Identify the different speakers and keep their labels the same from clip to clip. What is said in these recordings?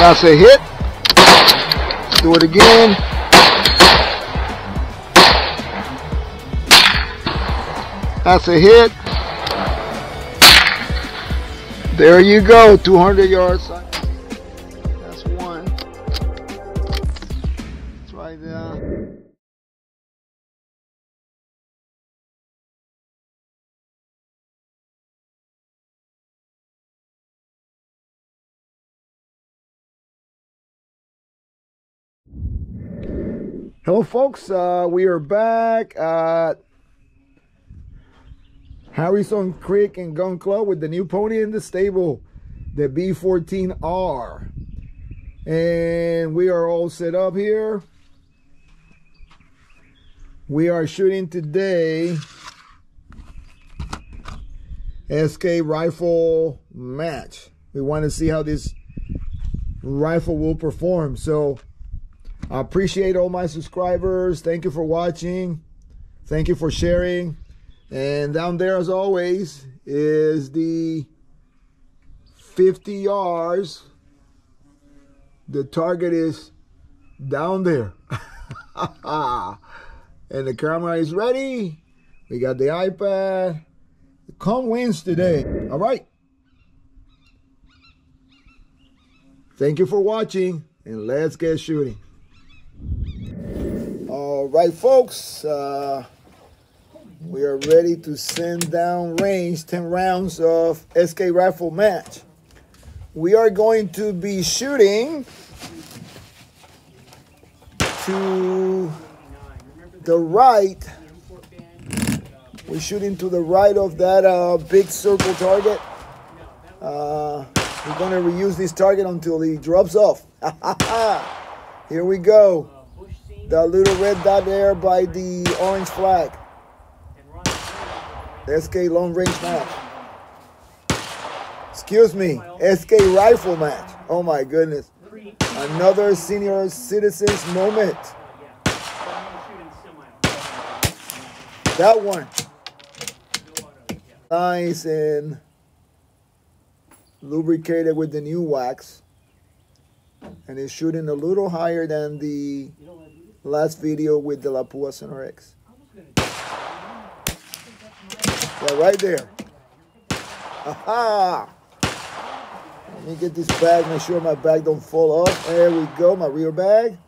Speaker 1: That's a hit. Let's do it again. That's a hit. There you go, 200 yards. That's one. That's right there. Hello folks, we are back at Harrison Creek and Gun Club with the new pony in the stable, the B14R. And we are all set up here. We are shooting today SK rifle match. We want to see how this rifle will perform. So I appreciate all my subscribers. Thank you for watching. Thank you for sharing. And down there, as always, is the 50 yards. The target is down there. And the camera is ready. We got the iPad. Come wins today. All right. Thank you for watching, and let's get shooting. All right, folks. We are ready to send down range 10 rounds of SK rifle match. We are going to be shooting to the right. We're shooting to the right of that big circle target. We're going to reuse this target until he drops off. Here we go. That little red dot there by the orange flag. SK long range match. Excuse me, SK rifle match. Oh my goodness. Another senior citizens moment. That one. Nice and lubricated with the new wax. And it's shooting a little higher than the last video with the La Pua Center X. Yeah, right there. Aha! Let me get this bag, make sure my bag don't fall off. There we go, my rear bag.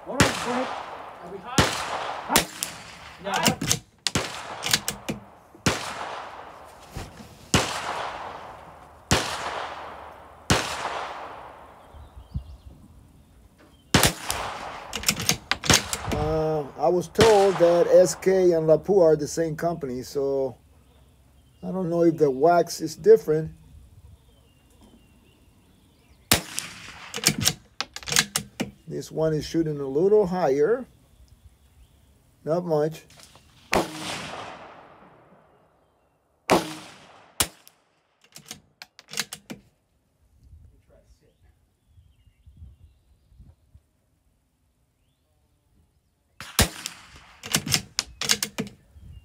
Speaker 2: All right, go ahead. Are we hot? Hot? Yeah, hot.
Speaker 1: I was told that SK and La Pua are the same company, so I don't know if the wax is different. This one is shooting a little higher, not much.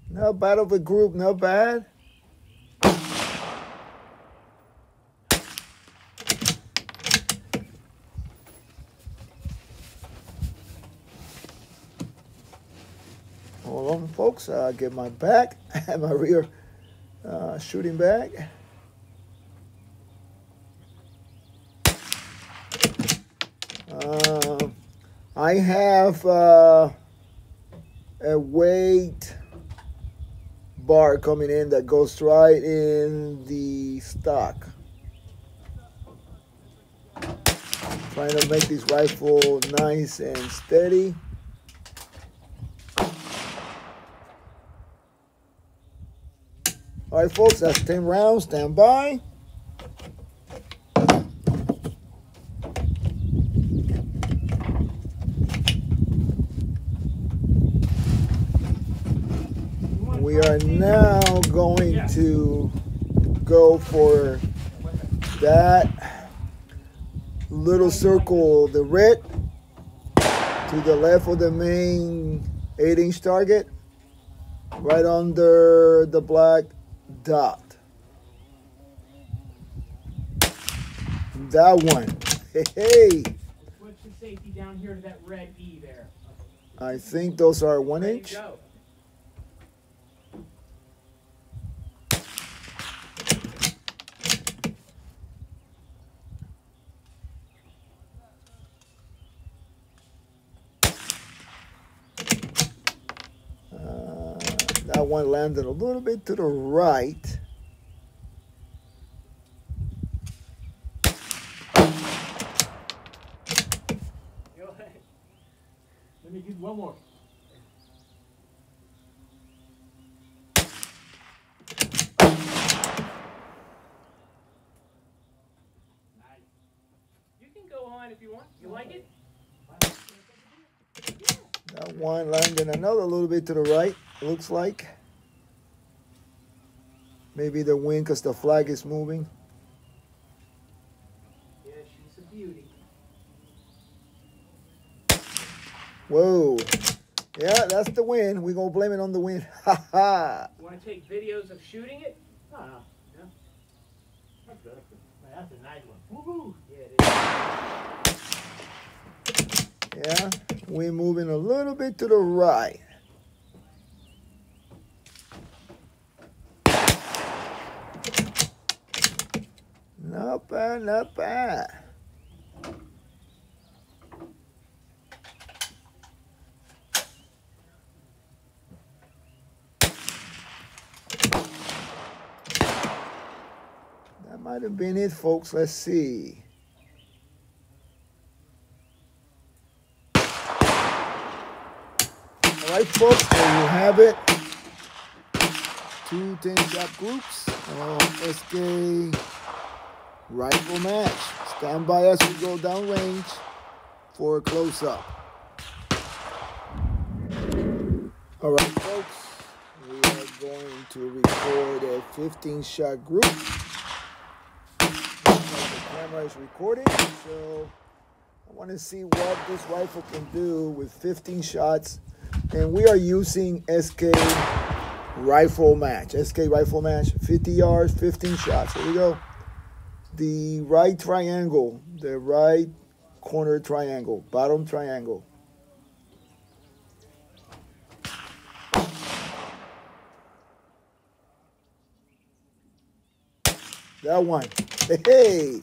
Speaker 1: Not bad of a group, not bad. Hold on, folks. I'll get my back and my rear shooting bag. I have a weight bar coming in that goes right in the stock. Trying to make this rifle nice and steady. All right, folks, that's 10 rounds. Stand by. We are now going to go for that little circle, the red, to the left of the main 8-inch target, right under the black dot. That one. Hey.
Speaker 2: Switch the safety down here to that red E there.
Speaker 1: I think those are 1
Speaker 2: Ready
Speaker 1: inch.
Speaker 2: to go.
Speaker 1: That one landed a little bit to the right.
Speaker 2: Go ahead. Let me do one more. Nice. You can go on if you want. You like it?
Speaker 1: That one landed another little bit to the right, looks like. Maybe the wind because the flag is moving.
Speaker 2: Yeah, she's a beauty.
Speaker 1: Whoa. Yeah, that's the wind. We're going to blame it on the wind. Ha ha.
Speaker 2: You want to take videos of shooting it? No, no. Yeah. That's good. That's a nice one. Woohoo! Yeah, it is.
Speaker 1: Yeah, we're moving a little bit to the right. Not bad, not bad. That might have been it, folks. Let's see. All right, folks, there you have it. 2 10-shot groups of SK rifle match. Stand by as we go down range for a close-up. All right, folks, we are going to record a 15-shot group. The camera is recording, so I want to see what this rifle can do with 15 shots. And we are using SK rifle match. SK rifle match, 50 yards, 15 shots. Here we go. The right triangle, the right corner triangle, bottom triangle. That one. Hey.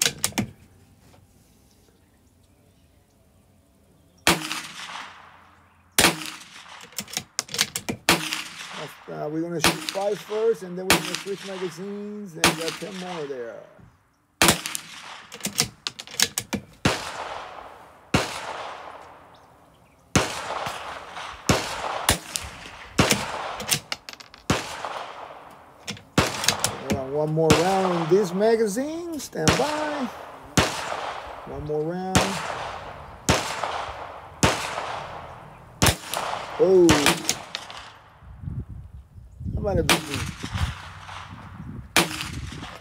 Speaker 1: We're going to shoot 5 first, and then we're going to switch magazines, and got 10 more there. One more round in this magazine. Stand by. One more round. Oh. That might have been me.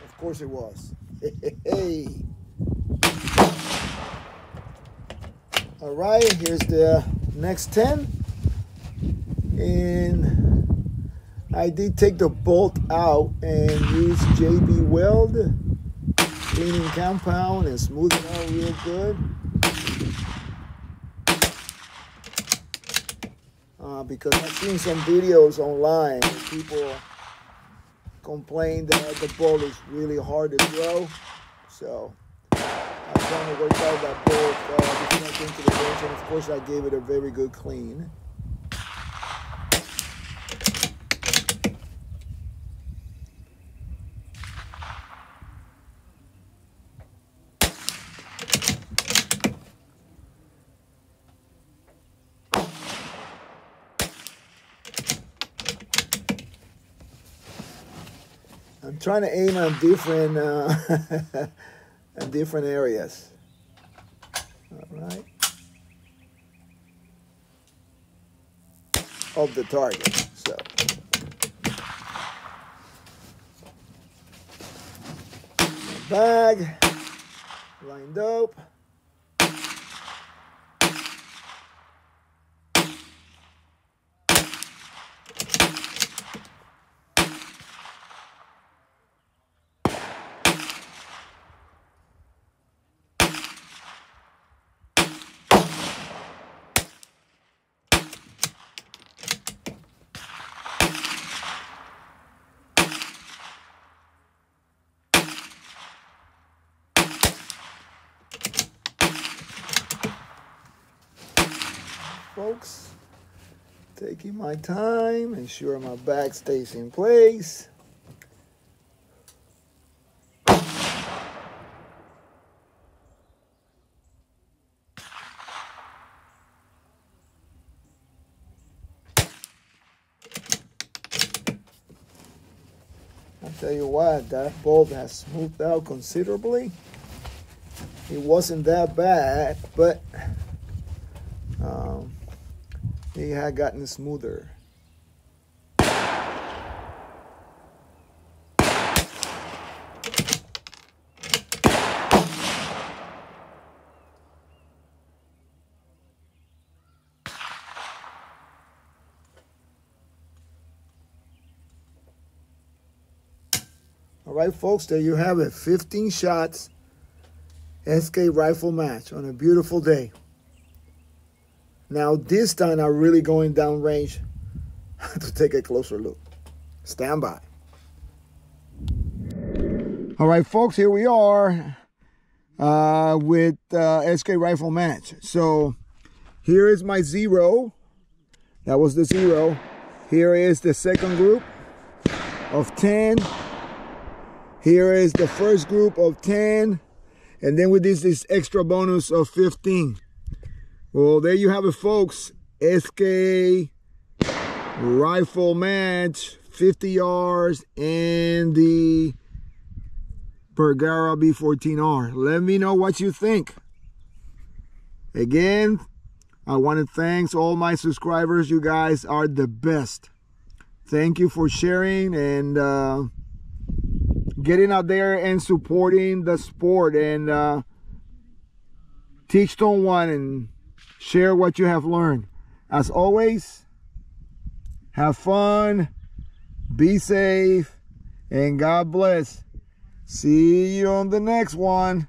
Speaker 1: Of course it was. Hey. All right, here's the next 10. And I did take the bolt out and use JB Weld cleaning compound and smooth it out real good. Because I've seen some videos online where people complain that the bolt is really hard to throw. So I'm trying to work out that bolt before I came to the bench, and of course I gave it a very good clean. I'm trying to aim at different at different areas. All right. Of the target. So bag lined up. Taking my time, ensure my bag stays in place. I'll tell you what, that bolt has smoothed out considerably. It wasn't that bad, but it had gotten smoother. All right, folks, there you have it. 15 shots SK rifle match on a beautiful day. Now this time I'm really going down range to take a closer look. Stand by. All right, folks, here we are with SK rifle match. So here is my 0. That was the 0. Here is the second group of 10. Here is the first group of 10. And then with this extra bonus of 15. Well, there you have it, folks. SK rifle match, 50 yards, and the Bergara B14R. Let me know what you think. Again, I want to thank all my subscribers. You guys are the best. Thank you for sharing and getting out there and supporting the sport, and teach someone and share what you have learned. As always, have fun, be safe, and God bless. See you on the next one.